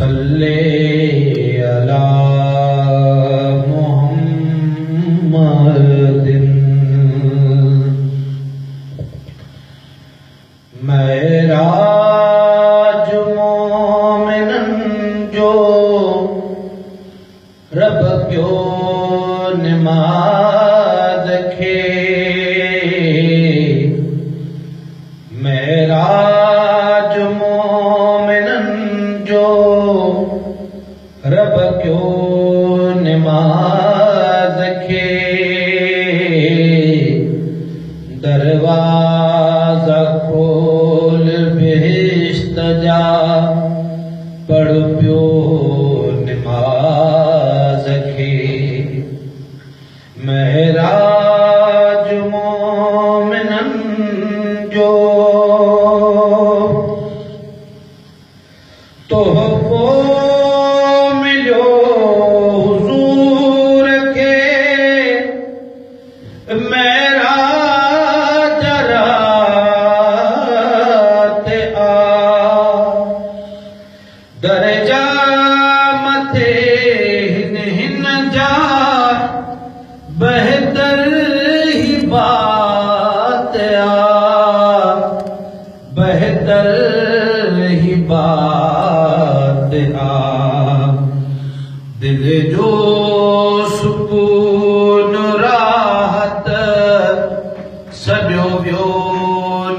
सल्ले अला मुहम्मदिन। मेराज मोमिनन जो रब क्यो निमाज़ खे। मेराज मोमिनन जो रब क्यो निमाज़ खे। दरवाज़ा खोल बेहिश्त जा पढ़ पियो निमाज़ खे। मेराज मोमिनन जो तोहफ़ो मिलियो हुज़ूर खे। मेराज रात आ दर्जा मथे हिन जा बहितर ही बात आ। बहितर ही बात आ। दिल जो सुकून राहत सॼो वियो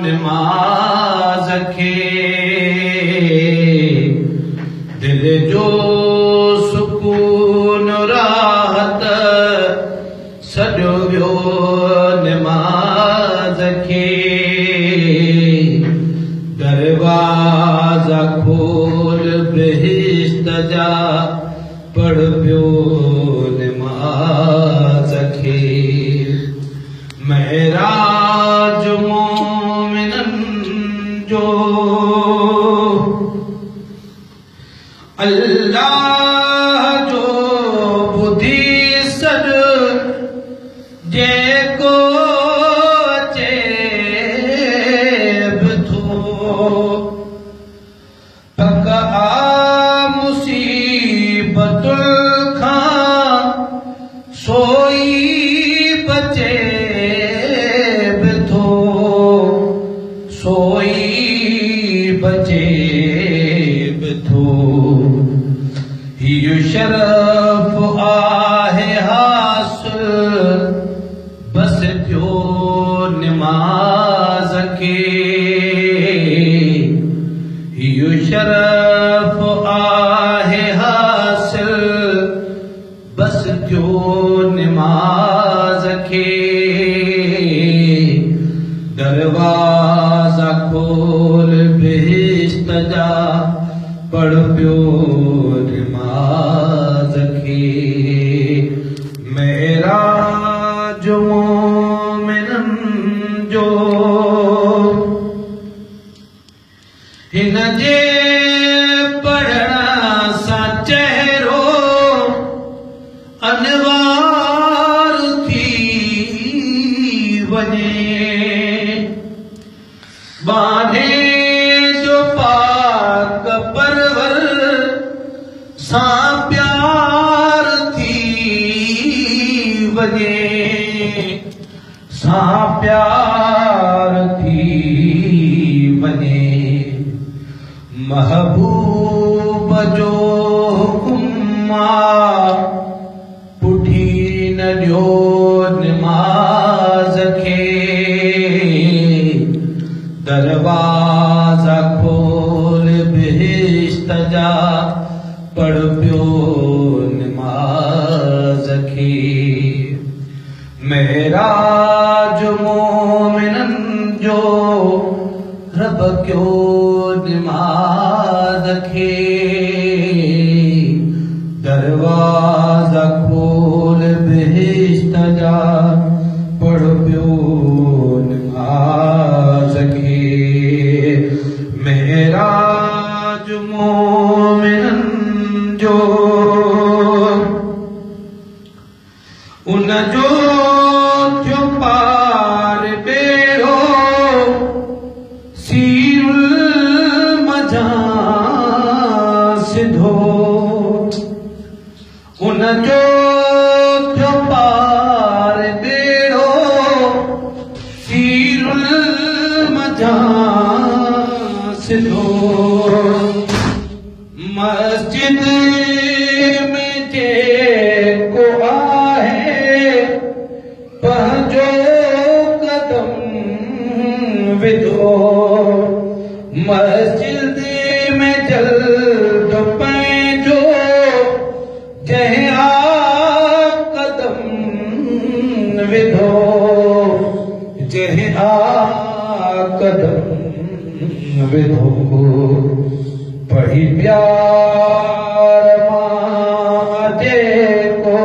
निमाज़ खे। दिल जो सुकून राहत सॼो वियो निमाज़ खे। दरवाज़ा खोल बेहिश्त जा पढ़ पियो निमाज़ खे। मेराज मोमिनन जो अल्लाह जो बुधी सॾ जेको अचे बि थो। पक आ मुसीबतुल खां सोई बचे बि थो। सोई बचे बि थो। हीउ शरफ़ आहे हासिल बस थियो निमाज़ खे। हीउ शरफ़ आहे हासिल बस थियो निमाज़ खे। दरवाज़ा खोल बेहिश्त जा पढ़ पियो निमाज़ खे। मेराज मोमिनन जो हिन जे पढ़ण सां चेहरो अनवार थी वञे। बाने जो पाक परवर सां प्यार थी वञे। सां प्यार थी वञे। महबूब जो हुकुम आ पुठी न ॾियो निमाज़ खे। दरवाज़ा खोल बेहिश्त जा पढ़ पियो निमाज़ खे। मेराज मोमिनन जो रब क्यो निमाज़ खे। दरवाज़ा खोल बेहिश्त जा पढ़ पियो निमाज़ खे। मेराज मोमिनन जो उन जो थियो पार बेड़ो सीरुल मजा से सिधो उन जो थियो पार बेड़ो सीरुल मझा सिधो मस्जिद में जेको आहे पंहिंजो कदम विधो मस्जिद में जल्द पंहिंजो जंहिं आप कदम विधो जंहिं आप कदम विधो पढ़ी प्यार मां जेको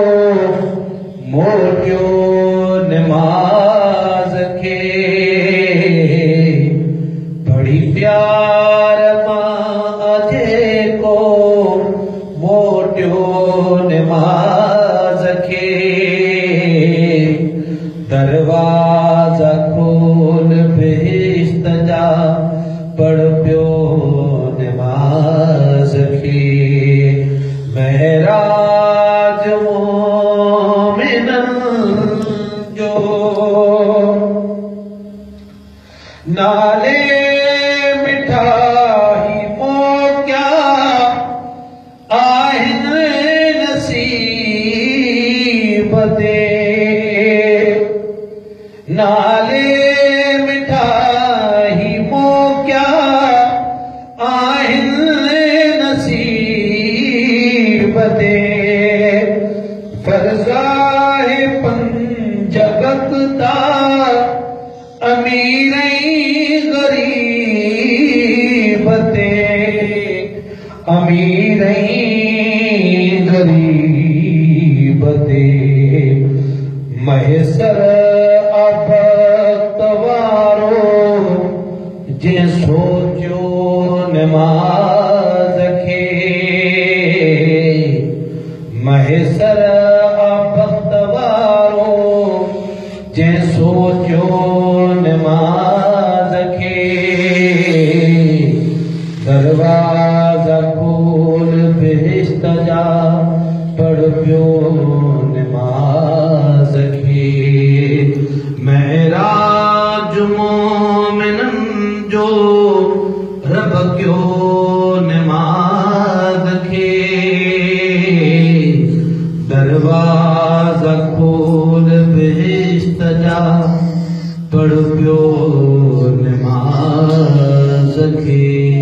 मोटियो नमाज खे पढ़ी प्यार मां जेको मोटियो नमाज खे दरवाजा खोल बेश्त जा पढ़ पियो नमाज खे महराज मोमिनन जो नाले मिठाई मोकिया आहिनि नसीब ते नाले मिठाई मोकिया आहिनि नसीब ते फरज़ाए पंज वक़्ता अमीर गरीब ते अमीर गरीब ते मयसर वारो जे सोचियो नमाज खे मयसर वारो जे सोचियो नमाज खे दरवाजा खोल बेश्त जा पढ़ पियो नमाज खे महराज मोमिनन जो रब कयो नमाज खे दरवाजा खोल बेश्त जा पढ़ पियो नमाज खे